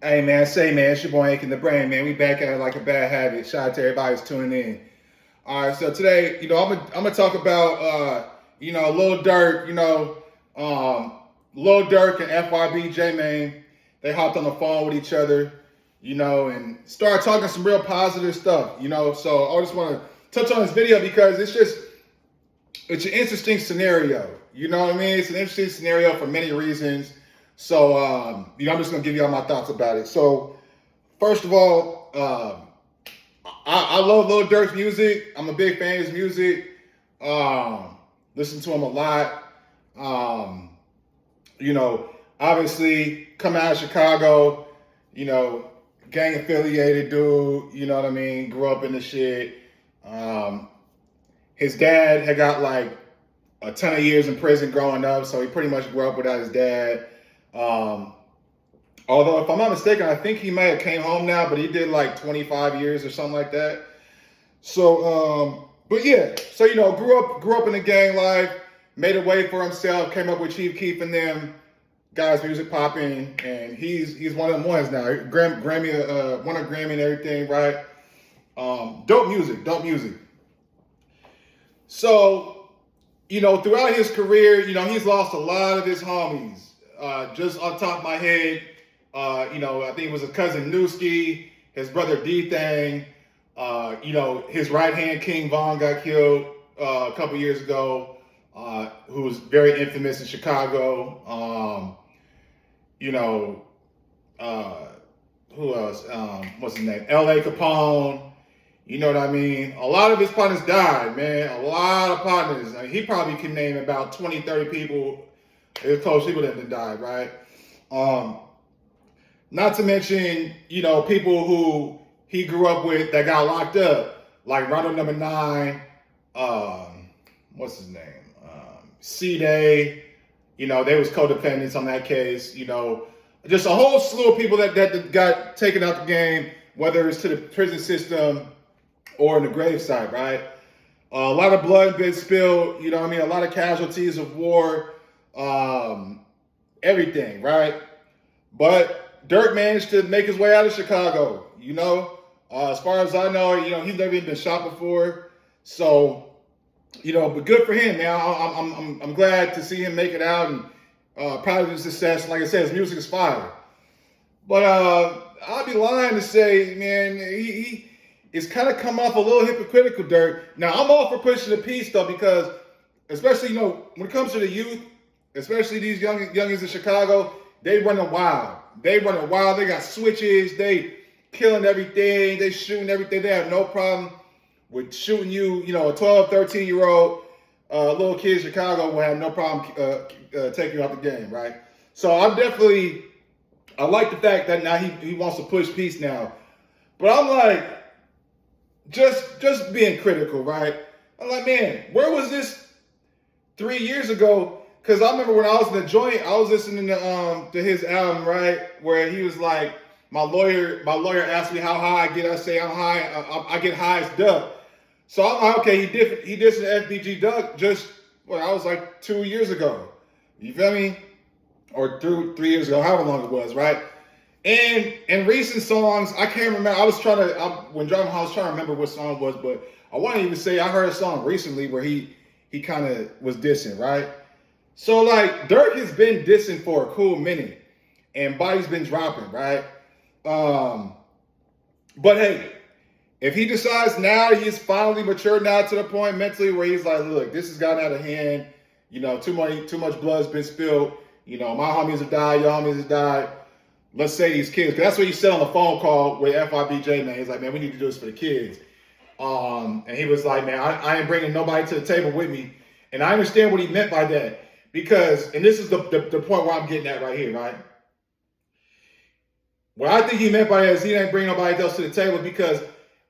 Hey man, say man, it's your boy Ink in the Brain, man. We back at it like a bad habit. Shout out to everybody who's tuning in. All right, so today, I'm gonna talk about Lil Durk, Lil Durk and FYB man. They hopped on the phone with each other, and started talking some real positive stuff. So I just want to touch on this video because it's an interesting scenario. You know what I mean? It's an interesting scenario for many reasons. So, I'm just going to give you all my thoughts about it. So, first of all, I love Lil Durk's music. I'm a big fan of his music. Listen to him a lot. Obviously, coming out of Chicago, gang affiliated dude, you know what I mean? Grew up in the shit. His dad had got like a ton of years in prison growing up, so he pretty much grew up without his dad. Although if I'm not mistaken, I think he may have came home now, but he did like 25 years or something like that. So, but yeah, so grew up in the gang life, made a way for himself, came up with Chief Keef and them, got his music popping, and he's one of them ones now. Grammy, won a Grammy and everything, right? Dope music. So, throughout his career, he's lost a lot of his homies. Just on top of my head, I think it was a cousin Newski, his brother D-Thang, his right hand King Von got killed a couple years ago, who was very infamous in Chicago. Who else? What's his name? L.A. Capone. You know what I mean? A lot of his partners died, man. A lot of partners. I mean, he probably can name about 20, 30 people. It's close people that have died, right? Not to mention, people who he grew up with that got locked up, like Rondo number 9, what's his name? C-Day, they was co-defendants on that case, just a whole slew of people that got taken out the game, whether it's to the prison system or in the gravesite, right? A lot of blood been spilled, a lot of casualties of war. Everything, right? But Durk managed to make his way out of Chicago, as far as I know, he's never even been shot before. So, but good for him, man. I'm glad to see him make it out and proud of his success. Like I said, his music is fire. But I'd be lying to say, man, he is kind of come off a little hypocritical, Durk. Now, I'm all for pushing the peace, though, because especially, when it comes to the youth, especially these youngins in Chicago, they running wild. They got switches. They killing everything. They shooting everything. They have no problem with shooting you. A 12, 13-year-old little kid in Chicago will have no problem taking you out the game, right? So I like the fact that now he wants to push peace now. But I'm like, just being critical, right? I'm like, man, where was this 3 years ago? Because I remember when I was in the joint, I was listening to his album, right, where he was like, my lawyer asked me how high I get. I say I'm high. I get high as Duck. So I'm like, okay, he did some FBG Duck just I was like 2 years ago. You feel me? Or 3 years ago, however long it was, right? And in recent songs, I can't remember. When driving home, I was trying to remember what song it was, but I want to even say I heard a song recently where he kind of was dissing, right? So, like, Durk has been dissing for a cool minute, and bodies been dropping, right? But hey, if he decides now he's finally matured now to the point mentally where he's like, look, this has gotten out of hand, too much blood's been spilled, my homies have died, your homies have died, let's say these kids, because that's what he said on the phone call with FYB man. He's like, man, we need to do this for the kids. And he was like, man, I ain't bringing nobody to the table with me. And I understand what he meant by that. Because, and this is the point where I'm getting at right here, right? What I think he meant by that is he didn't bring nobody else to the table because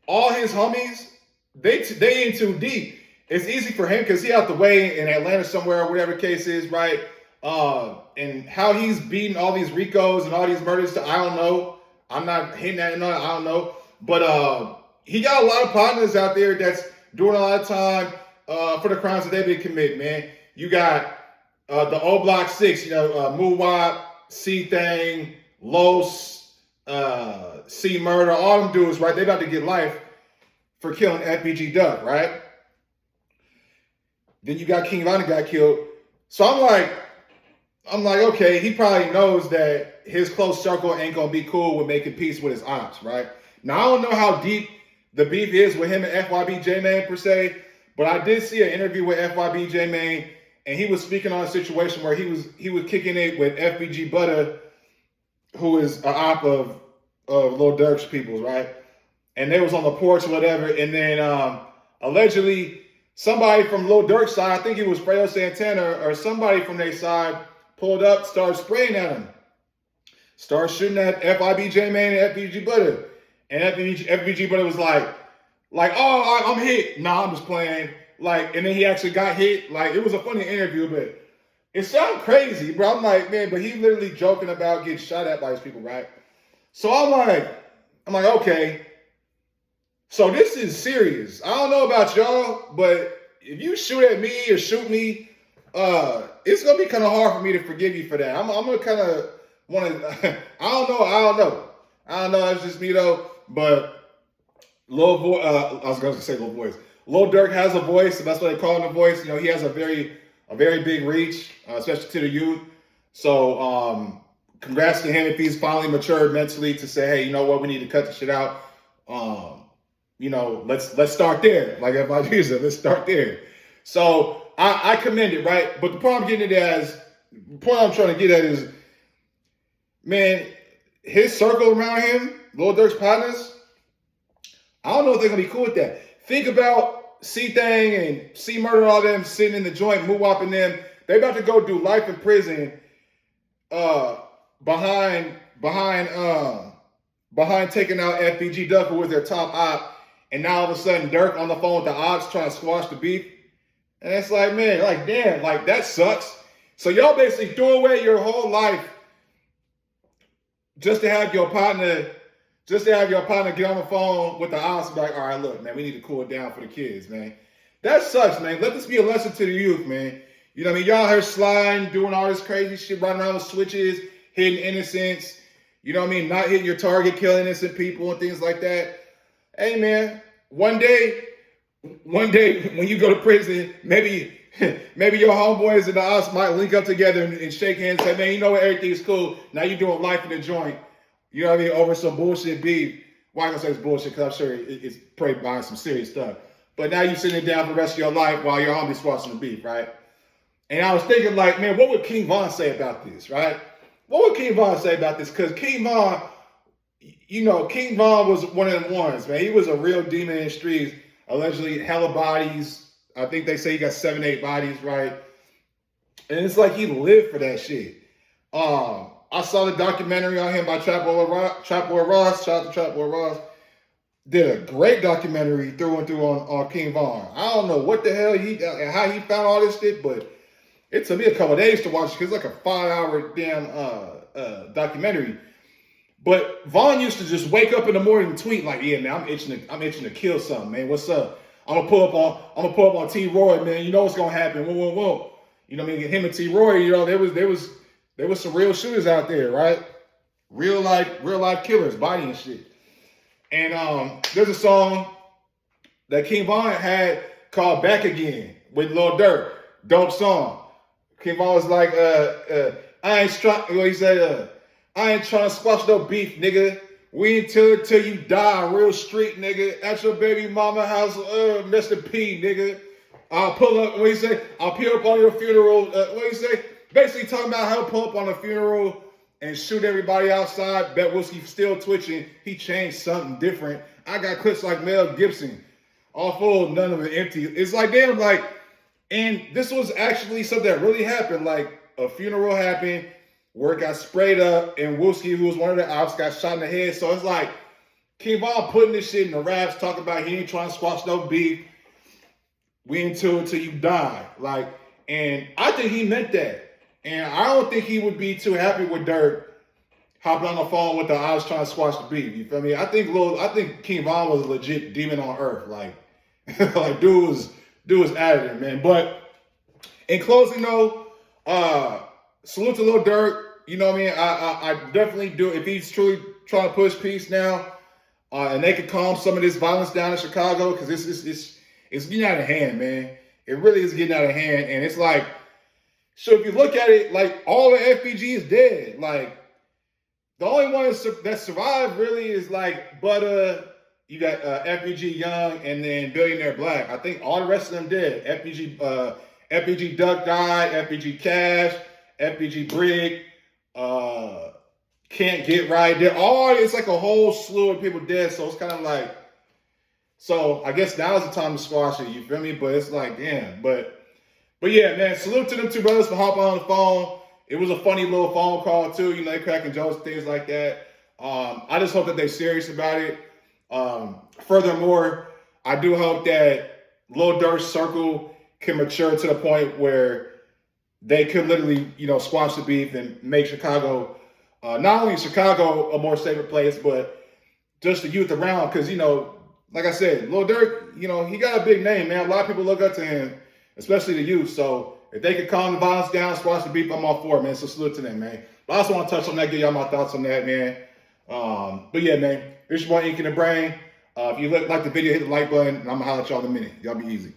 all his homies, they in too deep. It's easy for him because he out the way in Atlanta somewhere, or whatever the case is, right? And how he's beating all these Ricos and all these murders I don't know. I'm not hitting that, I don't know. But he got a lot of partners out there that's doing a lot of time for the crimes that they've been committing, man. You got the O Block 6, Muwap, C-Thang, Los, C Murder, all them dudes, right? They about to get life for killing FBG Duck, right? Then you got King Von got killed. So I'm like, okay, he probably knows that his close circle ain't gonna be cool with making peace with his ops, right? Now I don't know how deep the beef is with him and FYB J-Man per se, but I did see an interview with FYB J-Man, and he was speaking on a situation where he was kicking it with FBG Butter, who is an op of Lil Durk's peoples, right? And they was on the porch or whatever, and then allegedly somebody from Lil Durk's side, I think it was Fredo Santana or somebody from their side, pulled up, started spraying at him. Started shooting at FIB J-Man and FBG Butter. And FBG Butter was like, oh, I'm hit. Nah, I'm just playing. Like, and then he actually got hit. Like, it was a funny interview, but it sounded crazy, bro. I'm like, man, but he literally joking about getting shot at by his people, right? So I'm like, okay. So this is serious. I don't know about y'all, but if you shoot at me or shoot me, it's gonna be kind of hard for me to forgive you for that. I'm gonna kind of want to. I don't know. It's just me though. But I was gonna say Lil Voice. Lil Durk has a voice, and that's what they call him, a voice. You know, he has a very big reach, especially to the youth. So, congrats to him if he's finally matured mentally to say, hey, you know what, we need to cut the shit out. You know, let's start there. Like if I use it, let's start there. So I commend it, right? But the point I'm getting at the point I'm trying to get at is, man, his circle around him, Lil Durk's partners, I don't know if they're gonna be cool with that. Think about C-Thang and C Murder and all them sitting in the joint, Moowop and them. They about to go do life in prison behind taking out FBG Duck, who was their top op. And now all of a sudden, Durk on the phone with the ops trying to squash the beef. And it's like, man, like, damn, like, that sucks. So y'all basically threw away your whole life just to have your partner get on the phone with the ops and be like, all right, look, man, we need to cool it down for the kids, man. That sucks, man. Let this be a lesson to the youth, man. You know what I mean? Y'all here sliding, doing all this crazy shit, running around with switches, hitting innocents. You know what I mean? Not hitting your target, killing innocent people and things like that. Hey, man, one day when you go to prison, maybe your homeboys and the ops might link up together and shake hands and say, man, you know what, everything's cool. Now you're doing life in the joint. You know what I mean? Over some bullshit beef. Why I'm gonna say it's bullshit? Because I'm sure it's probably behind some serious stuff. But now you're sitting down for the rest of your life while your homies squashing the beef, right? And I was thinking, like, man, what would King Von say about this, right? What would King Von say about this? Because King Von, you know, King Von was one of them ones, man. He was a real demon in the streets. Allegedly, hella bodies. I think they say he got 7, 8 bodies, right? And it's like he lived for that shit. I saw the documentary on him by Trapboy Ross. Shout out to Trapboy Ross. Did a great documentary through and through on King Von. I don't know what the hell how he found all this shit, but it took me a couple of days to watch it because it's like a 5-hour damn documentary. But Von used to just wake up in the morning and tweet like, "Yeah, man, I'm itching to kill something, man. What's up? I'm gonna pull up on T Roy, man. You know what's gonna happen? Whoa. You know what I mean? Him and T Roy, you know, there was some real shooters out there, right? Real life killers, body and shit. And there's a song that King Von had called "Back Again" with Lil Durk. Dope song. King Von was like, I ain't trying to squash no beef, nigga. We ain't till you die, real street, nigga. At your baby mama house, Mr. P, nigga. I'll pull up, what you say? I'll pull up on your funeral. What you say? Basically talking about how to pull up on a funeral and shoot everybody outside. Bet Whiskey still twitching. He changed something different. I got clips like Mel Gibson. All full, none of it empty. It's like, damn, like, and this was actually something that really happened. Like, a funeral happened where it got sprayed up, and Wooski, who was one of the ops, got shot in the head. So it's like King Von putting this shit in the raps, talking about he ain't trying to squash no beef. We ain't till you die. Like, and I think he meant that. And I don't think he would be too happy with Durk hopping on the phone with the ops trying to squash the beef. You feel me? I think King Von was a legit demon on earth. Like, like dude was out of there, man. But in closing though, salute to Lil Durk. You know what I mean? I definitely do. If he's truly trying to push peace now, and they could calm some of this violence down in Chicago, because it's getting out of hand, man. It really is getting out of hand, and it's like, so if you look at it, like, all the FBG is dead. Like, the only one that survived really is like Butter. You got FBG Young, and then Billionaire Black. I think all the rest of them dead. FBG Duck died. FBG Cash. FBG Brig. Can't Get Right. It's like a whole slew of people dead. So it's kind of like, so I guess now is the time to squash it. You feel me? But it's like, damn. But yeah, man. Salute to them two brothers for hopping on the phone. It was a funny little phone call too. You know, they cracking jokes, things like that. I just hope that they're serious about it. Furthermore, I do hope that Lil Durk's circle can mature to the point where they could literally, you know, squash the beef and make Chicago, not only Chicago a more safer place, but just the youth around. Because, you know, like I said, Lil Durk, you know, he got a big name, man. A lot of people look up to him, especially the youth. So if they could calm the violence down, squash the beef, I'm all for it, man. So salute to them, man. But I also want to touch on that, give y'all my thoughts on that, man. But yeah, man, this is your boy Ink in the Brain. If you like the video, hit the like button, and I'm going to holler at y'all in a minute. Y'all be easy.